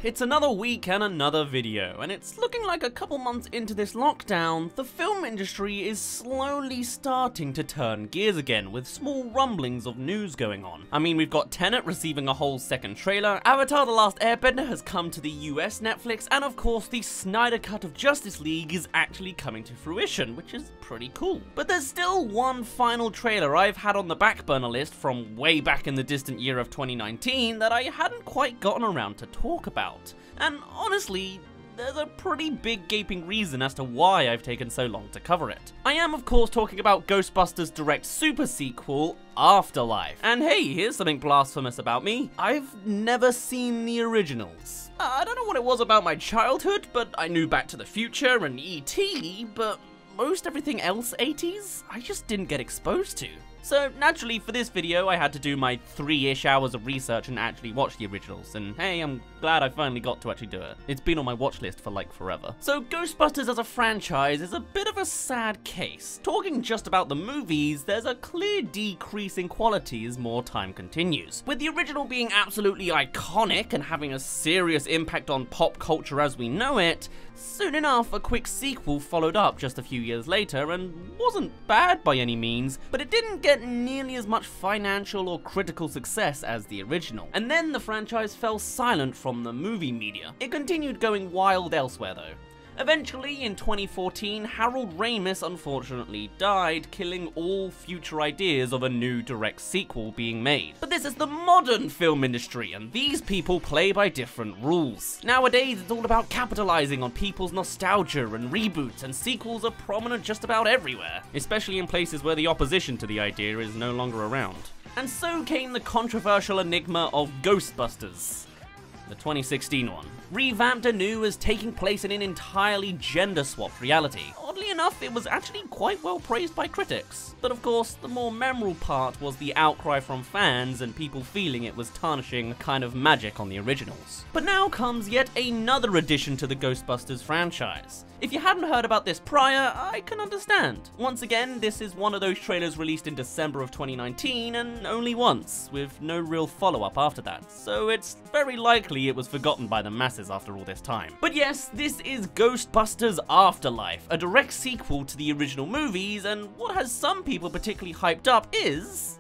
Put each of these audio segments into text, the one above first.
it's another week and another video, and it's looking like a couple months into this lockdown, the film industry is slowly starting to turn gears again, with small rumblings of news going on. I mean, we've got Tenet receiving a whole second trailer, Avatar The Last Airbender has come to the US Netflix, and of course the Snyder Cut of Justice League is actually coming to fruition, which is pretty cool. But there's still one final trailer I've had on the back burner list from way back in the distant year of 2019 that I hadn't quite gotten around to talk about. And honestly, there's a pretty big gaping reason as to why I've taken so long to cover it. I am of course talking about Ghostbusters' direct super sequel, Afterlife. And hey, here's something blasphemous about me. I've never seen the originals. I don't know what it was about my childhood, but I knew Back to the Future and E.T., but most everything else 80s, I just didn't get exposed to. So naturally for this video I had to do my 3-ish hours of research and actually watch the originals, and hey, I'm glad I finally got to actually do it. It's been on my watch list for like forever. So Ghostbusters as a franchise is a bit of a sad case. Talking just about the movies, there's a clear decrease in quality as more time continues. With the original being absolutely iconic and having a serious impact on pop culture as we know it, soon enough a quick sequel followed up just a few years later and wasn't bad by any means, but it didn't get nearly as much financial or critical success as the original. And then the franchise fell silent from the movie media. It continued going wild elsewhere though. Eventually, in 2014, Harold Ramis unfortunately died, killing all future ideas of a new direct sequel being made. But this is the modern film industry, and these people play by different rules. Nowadays, it's all about capitalizing on people's nostalgia and reboots, and sequels are prominent just about everywhere, especially in places where the opposition to the idea is no longer around. And so came the controversial enigma of Ghostbusters, the 2016 one. Revamped anew as taking place in an entirely gender-swapped reality. Oddly enough, it was actually quite well praised by critics. But of course, the more memorable part was the outcry from fans and people feeling it was tarnishing kind of magic on the originals. But now comes yet another addition to the Ghostbusters franchise. If you hadn't heard about this prior, I can understand. Once again, this is one of those trailers released in December of 2019 and only once, with no real follow-up after that, so it's very likely it was forgotten by the masses after all this time. But yes, this is Ghostbusters Afterlife, a direct sequel to the original movies, and what has some people particularly hyped up is...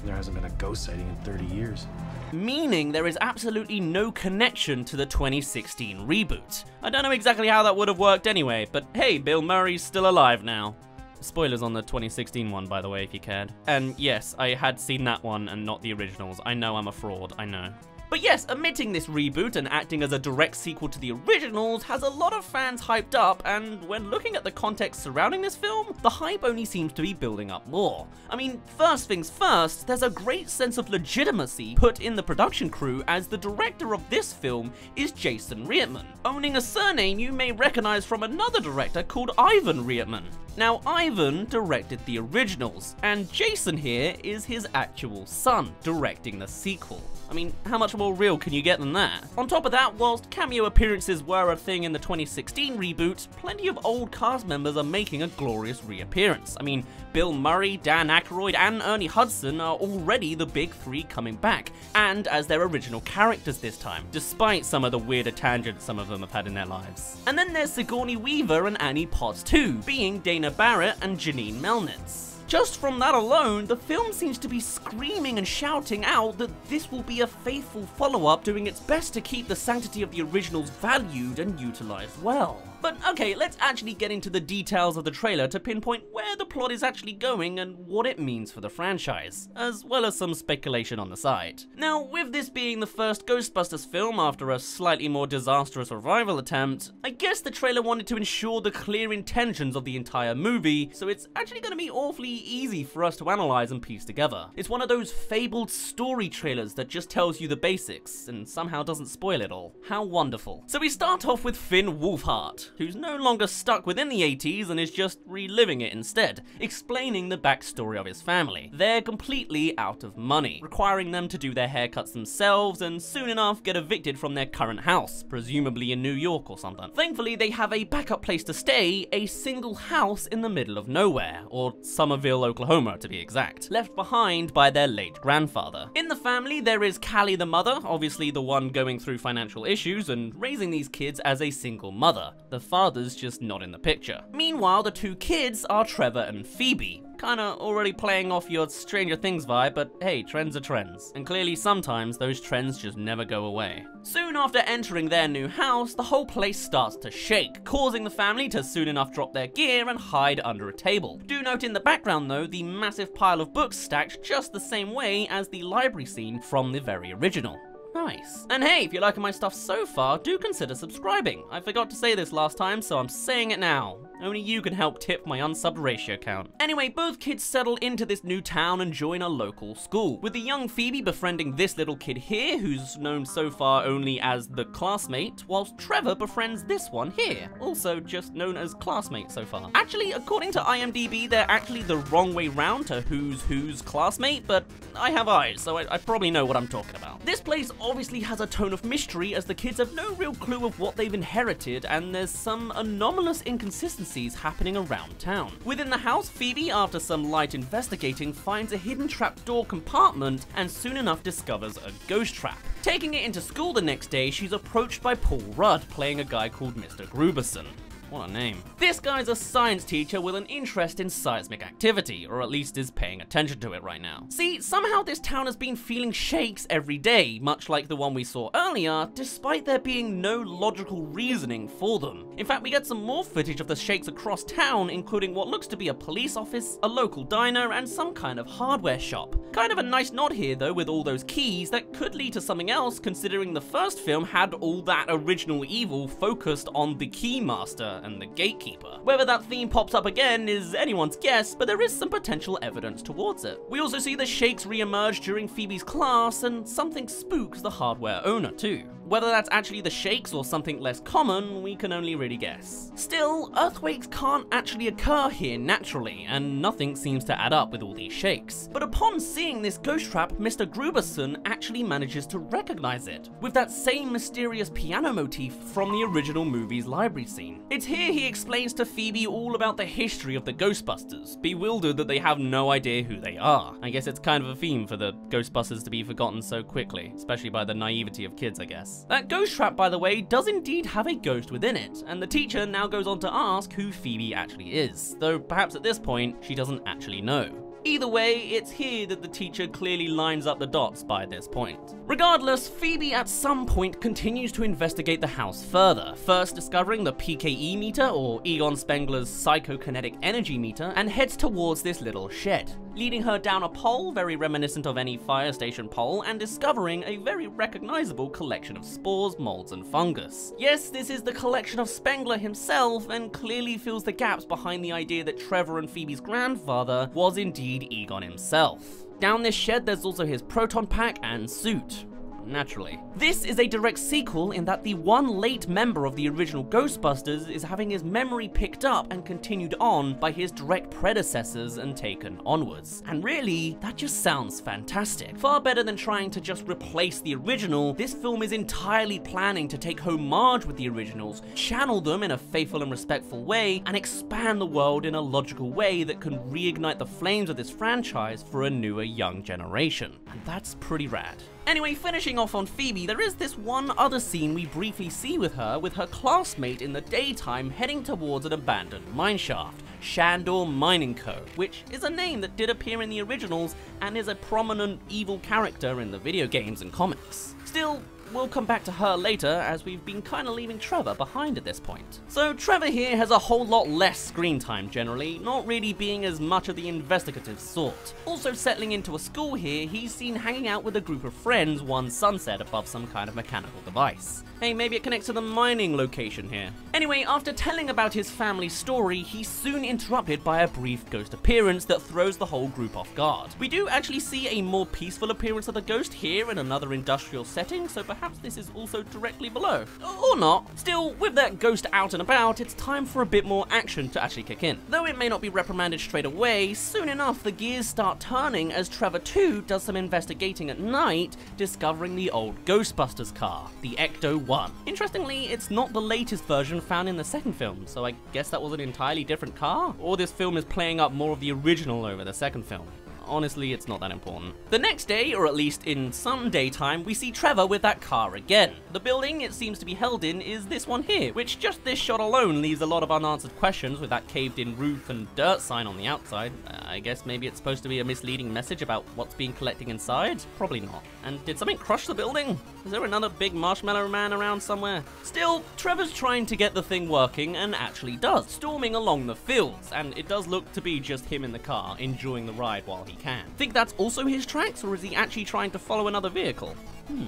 there hasn't been a ghost sighting in 30 years. Meaning there is absolutely no connection to the 2016 reboot. I don't know exactly how that would have worked anyway, but hey, Bill Murray's still alive now. Spoilers on the 2016 one, by the way, if you cared. And yes, I had seen that one and not the originals. I know I'm a fraud, I know. But yes, omitting this reboot and acting as a direct sequel to the originals has a lot of fans hyped up, and when looking at the context surrounding this film, the hype only seems to be building up more. I mean, first things first, there's a great sense of legitimacy put in the production crew, as the director of this film is Jason Reitman, owning a surname you may recognize from another director called Ivan Reitman. Now, Ivan directed the originals, and Jason here is his actual son, directing the sequel. I mean, how much more real can you get than that? On top of that, whilst cameo appearances were a thing in the 2016 reboot, plenty of old cast members are making a glorious reappearance. I mean, Bill Murray, Dan Aykroyd, and Ernie Hudson are already the big three coming back, and as their original characters this time, despite some of the weirder tangents some of them have had in their lives. And then there's Sigourney Weaver and Annie Potts too, being Dana Barrett and Janine Melnitz. Just from that alone, the film seems to be screaming and shouting out that this will be a faithful follow-up doing its best to keep the sanctity of the originals valued and utilized well. But okay, let's actually get into the details of the trailer to pinpoint where the plot is actually going and what it means for the franchise, as well as some speculation on the side. Now, with this being the first Ghostbusters film after a slightly more disastrous revival attempt, I guess the trailer wanted to ensure the clear intentions of the entire movie, so it's actually going to be awfully easy for us to analyze and piece together. It's one of those fabled story trailers that just tells you the basics and somehow doesn't spoil it all. How wonderful. So we start off with Finn Wolfhardt, who's no longer stuck within the 80s and is just reliving it instead, explaining the backstory of his family. They're completely out of money, requiring them to do their haircuts themselves and soon enough get evicted from their current house, presumably in New York or something. Thankfully, they have a backup place to stay, a single house in the middle of nowhere, or Somerville, Oklahoma to be exact, left behind by their late grandfather. In the family, there is Callie the mother, obviously the one going through financial issues and raising these kids as a single mother. The father's just not in the picture. Meanwhile, the two kids are Trevor and Phoebe. Kinda already playing off your Stranger Things vibe, but hey, trends are trends. And clearly sometimes those trends just never go away. Soon after entering their new house, the whole place starts to shake, causing the family to soon enough drop their gear and hide under a table. Do note in the background though, the massive pile of books stacked just the same way as the library scene from the very original. Nice. And hey, if you're liking my stuff so far, do consider subscribing. I forgot to say this last time, so I'm saying it now. Only you can help tip my unsubbed ratio count. Anyway, both kids settle into this new town and join a local school, with the young Phoebe befriending this little kid here, who's known so far only as the classmate, whilst Trevor befriends this one here, also just known as classmate so far. Actually, according to IMDb, they're actually the wrong way round to who's classmate, but I have eyes, so I probably know what I'm talking about. This place obviously has a tone of mystery as the kids have no real clue of what they've inherited, and there's some anomalous inconsistencies happening around town. Within the house, Phoebe, after some light investigating, finds a hidden trapdoor compartment and soon enough discovers a ghost trap. Taking it into school the next day, she's approached by Paul Rudd, playing a guy called Mr. Gruberson. What a name. This guy's a science teacher with an interest in seismic activity, or at least is paying attention to it right now. See, somehow this town has been feeling shakes every day, much like the one we saw earlier, despite there being no logical reasoning for them. In fact, we get some more footage of the shakes across town, including what looks to be a police office, a local diner, and some kind of hardware shop. Kind of a nice nod here though, with all those keys that could lead to something else, considering the first film had all that original evil focused on the Keymaster and the Gatekeeper. Whether that theme pops up again is anyone's guess, but there is some potential evidence towards it. We also see the shakes re-emerge during Phoebe's class, and something spooks the hardware owner too. Whether that's actually the shakes or something less common, we can only really guess. Still, earthquakes can't actually occur here naturally, and nothing seems to add up with all these shakes. But upon seeing this ghost trap, Mr. Gruberson actually manages to recognize it, with that same mysterious piano motif from the original movie's library scene. It's here he explains to Phoebe all about the history of the Ghostbusters, bewildered that they have no idea who they are. I guess it's kind of a theme for the Ghostbusters to be forgotten so quickly, especially by the naivety of kids, I guess. That ghost trap, by the way, does indeed have a ghost within it, and the teacher now goes on to ask who Phoebe actually is, though perhaps at this point she doesn't actually know. Either way, it's here that the teacher clearly lines up the dots by this point. Regardless, Phoebe at some point continues to investigate the house further, first discovering the PKE meter, or Egon Spengler's psychokinetic energy meter, and heads towards this little shed, leading her down a pole very reminiscent of any fire station pole and discovering a very recognizable collection of spores, molds, and fungus. Yes, this is the collection of Spengler himself, and clearly fills the gaps behind the idea that Trevor and Phoebe's grandfather was indeed Egon himself. Down this shed there's also his proton pack and suit. Naturally. This is a direct sequel in that the one late member of the original Ghostbusters is having his memory picked up and continued on by his direct predecessors and taken onwards. And really, that just sounds fantastic. Far better than trying to just replace the original, this film is entirely planning to take homage with the originals, channel them in a faithful and respectful way, and expand the world in a logical way that can reignite the flames of this franchise for a newer young generation. And that's pretty rad. Anyway, finishing off on Phoebe, there is this one other scene we briefly see with her classmate in the daytime heading towards an abandoned mineshaft, Shandor Mining Co., which is a name that did appear in the originals and is a prominent evil character in the video games and comics. Still, we'll come back to her later, as we've been kinda leaving Trevor behind at this point. So Trevor here has a whole lot less screen time generally, not really being as much of the investigative sort. Also settling into a school here, he's seen hanging out with a group of friends one sunset above some kind of mechanical device. Hey, maybe it connects to the mining location here. Anyway, after telling about his family story, he's soon interrupted by a brief ghost appearance that throws the whole group off guard. We do actually see a more peaceful appearance of the ghost here in another industrial setting, so perhaps perhaps this is also directly below. Or not. Still, with that ghost out and about, it's time for a bit more action to actually kick in. Though it may not be reprimanded straight away, soon enough the gears start turning as Trevor too does some investigating at night, discovering the old Ghostbusters car, the Ecto-1. Interestingly, it's not the latest version found in the second film, so I guess that was an entirely different car? Or this film is playing up more of the original over the second film. Honestly, it's not that important. The next day, or at least in some daytime, we see Trevor with that car again. The building it seems to be held in is this one here, which just this shot alone leaves a lot of unanswered questions with that caved-in roof and dirt sign on the outside. I guess maybe it's supposed to be a misleading message about what's being collected inside? Probably not. And did something crush the building? Is there another big marshmallow man around somewhere? Still, Trevor's trying to get the thing working and actually does, storming along the fields, and it does look to be just him in the car, enjoying the ride while he can. Think that's also his tracks, or is he actually trying to follow another vehicle?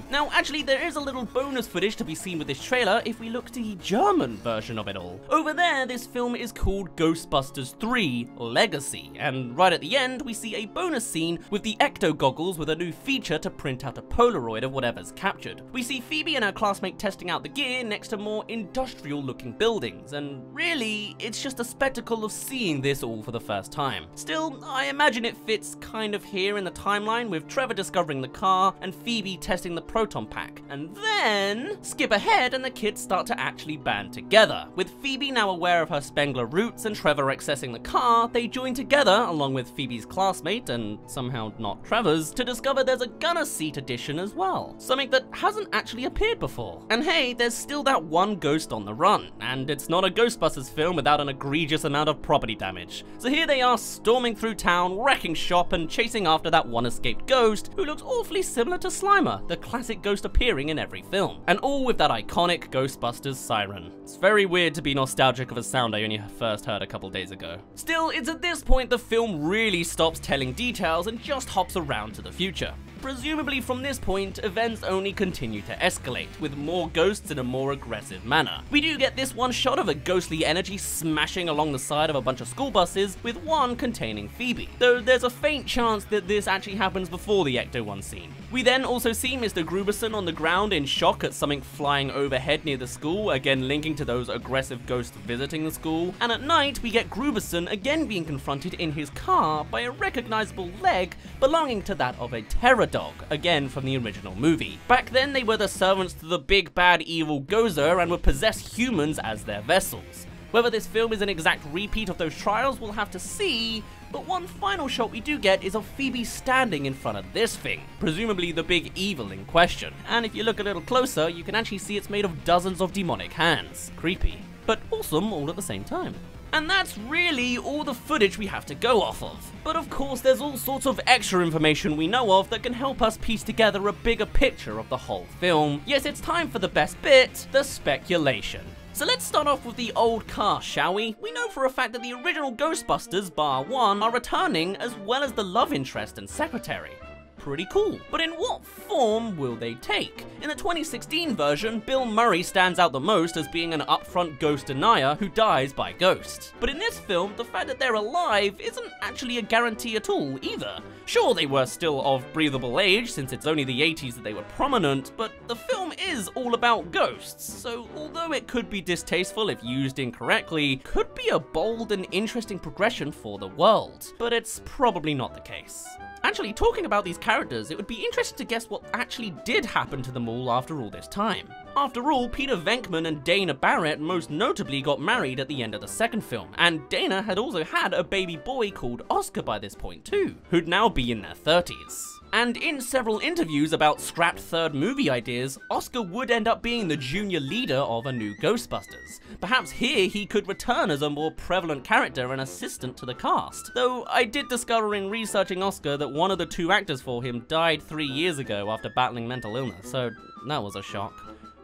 Now, actually, there is a little bonus footage to be seen with this trailer if we look to the German version of it all. Over there, this film is called Ghostbusters 3 Legacy, and right at the end, we see a bonus scene with the Ecto goggles with a new feature to print out a Polaroid of whatever's captured. We see Phoebe and her classmate testing out the gear next to more industrial-looking buildings, and really, it's just a spectacle of seeing this all for the first time. Still, I imagine it fits kind of here in the timeline with Trevor discovering the car and Phoebe testing the proton pack, and then skip ahead and the kids start to actually band together. With Phoebe now aware of her Spengler roots and Trevor accessing the car, they join together along with Phoebe's classmate and somehow not Trevor's to discover there's a gunner seat edition as well, something that hasn't actually appeared before. And hey, there's still that one ghost on the run, and it's not a Ghostbusters film without an egregious amount of property damage. So here they are storming through town, wrecking shop and chasing after that one escaped ghost who looks awfully similar to Slimer, the classic ghost appearing in every film, and all with that iconic Ghostbusters siren. It's very weird to be nostalgic of a sound I only first heard a couple days ago. Still, it's at this point the film really stops telling details and just hops around to the future. Presumably from this point, events only continue to escalate, with more ghosts in a more aggressive manner. We do get this one shot of a ghostly energy smashing along the side of a bunch of school buses, with one containing Phoebe, though there's a faint chance that this actually happens before the Ecto-1 scene. We then also see Mr. Gruberson on the ground in shock at something flying overhead near the school, again linking to those aggressive ghosts visiting the school, and at night we get Gruberson again being confronted in his car by a recognizable leg belonging to that of a terror dog, again from the original movie. Back then they were the servants to the big bad evil Gozer and would possess humans as their vessels. Whether this film is an exact repeat of those trials we'll have to see, but one final shot we do get is of Phoebe standing in front of this thing, presumably the big evil in question. And if you look a little closer, you can actually see it's made of dozens of demonic hands. Creepy, but awesome all at the same time. And that's really all the footage we have to go off of. But of course there's all sorts of extra information we know of that can help us piece together a bigger picture of the whole film. Yes, it's time for the best bit, the speculation. So let's start off with the old cast, shall we? We know for a fact that the original Ghostbusters, bar one, are returning, as well as the love interest and secretary. Pretty cool. But in what form will they take? In the 2016 version, Bill Murray stands out the most as being an upfront ghost denier who dies by ghost. But in this film, the fact that they're alive isn't actually a guarantee at all either. Sure, they were still of breathable age, since it's only the 80s that they were prominent, but the film is all about ghosts, so although it could be distasteful if used incorrectly, could be a bold and interesting progression for the world. But it's probably not the case. Actually, talking about these characters, it would be interesting to guess what actually did happen to them all after all this time. After all, Peter Venkman and Dana Barrett most notably got married at the end of the second film, and Dana had also had a baby boy called Oscar by this point too, who'd now be in their 30s. And in several interviews about scrapped third movie ideas, Oscar would end up being the junior leader of a new Ghostbusters. Perhaps here he could return as a more prevalent character and assistant to the cast. Though I did discover in researching Oscar that one of the two actors for him died 3 years ago after battling mental illness, so that was a shock.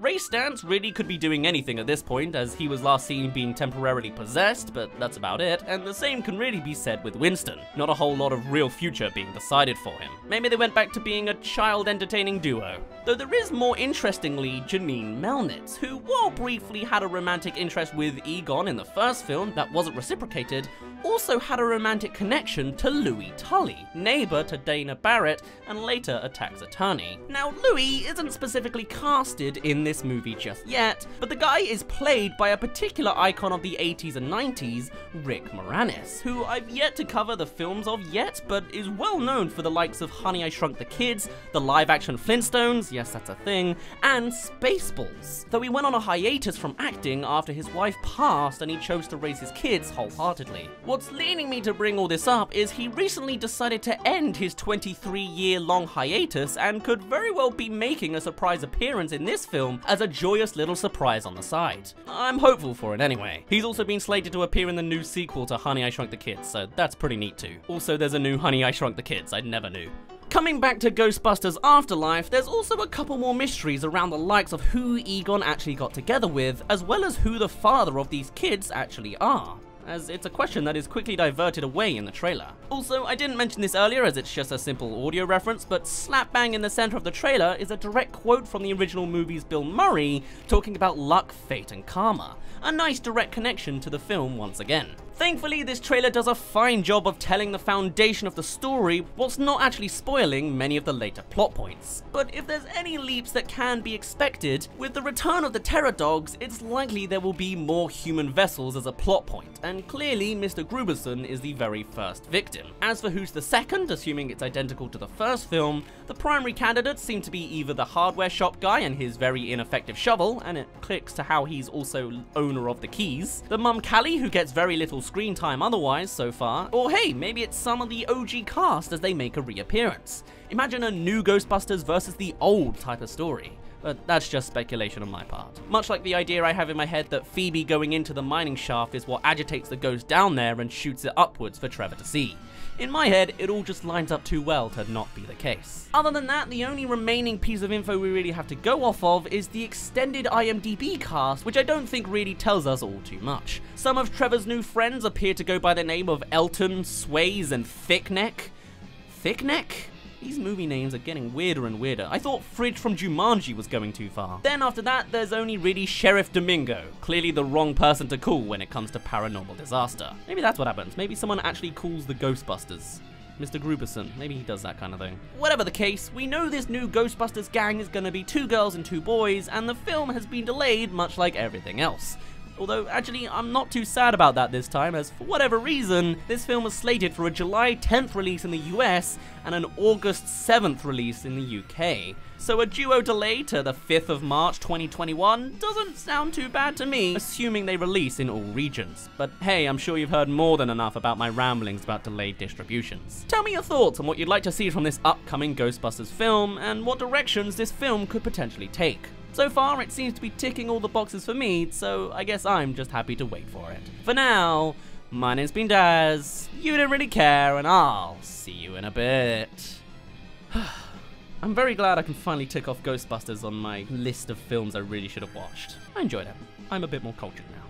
Ray Stantz really could be doing anything at this point, as he was last seen being temporarily possessed, but that's about it, and the same can really be said with Winston. Not a whole lot of real future being decided for him. Maybe they went back to being a child entertaining duo. Though there is, more interestingly, Janine Melnitz, who, while briefly had a romantic interest with Egon in the first film that wasn't reciprocated, also had a romantic connection to Louis Tully, neighbor to Dana Barrett and later a tax attorney. Now, Louis isn't specifically casted in this movie just yet, but the guy is played by a particular icon of the 80s and 90s, Rick Moranis, who I've yet to cover the films of yet, but is well known for the likes of Honey, I Shrunk the Kids, the live-action Flintstones, yes that's a thing, and Spaceballs. Though he went on a hiatus from acting after his wife passed and he chose to raise his kids wholeheartedly. What's leading me to bring all this up is he recently decided to end his 23-year-long hiatus and could very well be making a surprise appearance in this film as a joyous little surprise on the side. I'm hopeful for it anyway. He's also been slated to appear in the new sequel to Honey, I Shrunk the Kids, so that's pretty neat too. Also, there's a new Honey, I Shrunk the Kids, I never knew. Coming back to Ghostbusters Afterlife, there's also a couple more mysteries around the likes of who Egon actually got together with, as well as who the father of these kids actually are, as it's a question that is quickly diverted away in the trailer. Also, I didn't mention this earlier as it's just a simple audio reference, but slap bang in the center of the trailer is a direct quote from the original movie's Bill Murray talking about luck, fate, and karma. A nice direct connection to the film once again. Thankfully, this trailer does a fine job of telling the foundation of the story whilst not actually spoiling many of the later plot points. But if there's any leaps that can be expected, with the return of the Terror Dogs, it's likely there will be more human vessels as a plot point, and clearly Mr. Gruberson is the very first victim. As for who's the second, assuming it's identical to the first film, the primary candidates seem to be either the hardware shop guy and his very ineffective shovel, and it clicks to how he's also owner of the keys, the mum Callie who gets very little screen time otherwise so far, or hey, maybe it's some of the OG cast as they make a reappearance. Imagine a new Ghostbusters versus the old type of story. But that's just speculation on my part. Much like the idea I have in my head that Phoebe going into the mining shaft is what agitates the ghost down there and shoots it upwards for Trevor to see. In my head, it all just lines up too well to not be the case. Other than that, the only remaining piece of info we really have to go off of is the extended IMDb cast, which I don't think really tells us all too much. Some of Trevor's new friends appear to go by the name of Elton, Sways, and Thickneck. Thickneck? These movie names are getting weirder and weirder. I thought Fridge from Jumanji was going too far. Then after that, there's only really Sheriff Domingo. Clearly the wrong person to call when it comes to paranormal disaster. Maybe that's what happens. Maybe someone actually calls the Ghostbusters. Mr. Gruberson, maybe he does that kind of thing. Whatever the case, we know this new Ghostbusters gang is gonna be 2 girls and 2 boys, and the film has been delayed much like everything else. Although, actually, I'm not too sad about that this time, as for whatever reason, this film was slated for a July 10th release in the US and an August 7th release in the UK. So a duo delay to the 5th of March 2021 doesn't sound too bad to me, assuming they release in all regions. But hey, I'm sure you've heard more than enough about my ramblings about delayed distributions. Tell me your thoughts on what you'd like to see from this upcoming Ghostbusters film, and what directions this film could potentially take. So far, it seems to be ticking all the boxes for me, so I guess I'm just happy to wait for it. For now, my name's been Dazz, you don't really care, and I'll see you in a bit. I'm very glad I can finally tick off Ghostbusters on my list of films I really should have watched. I enjoyed it. I'm a bit more cultured now.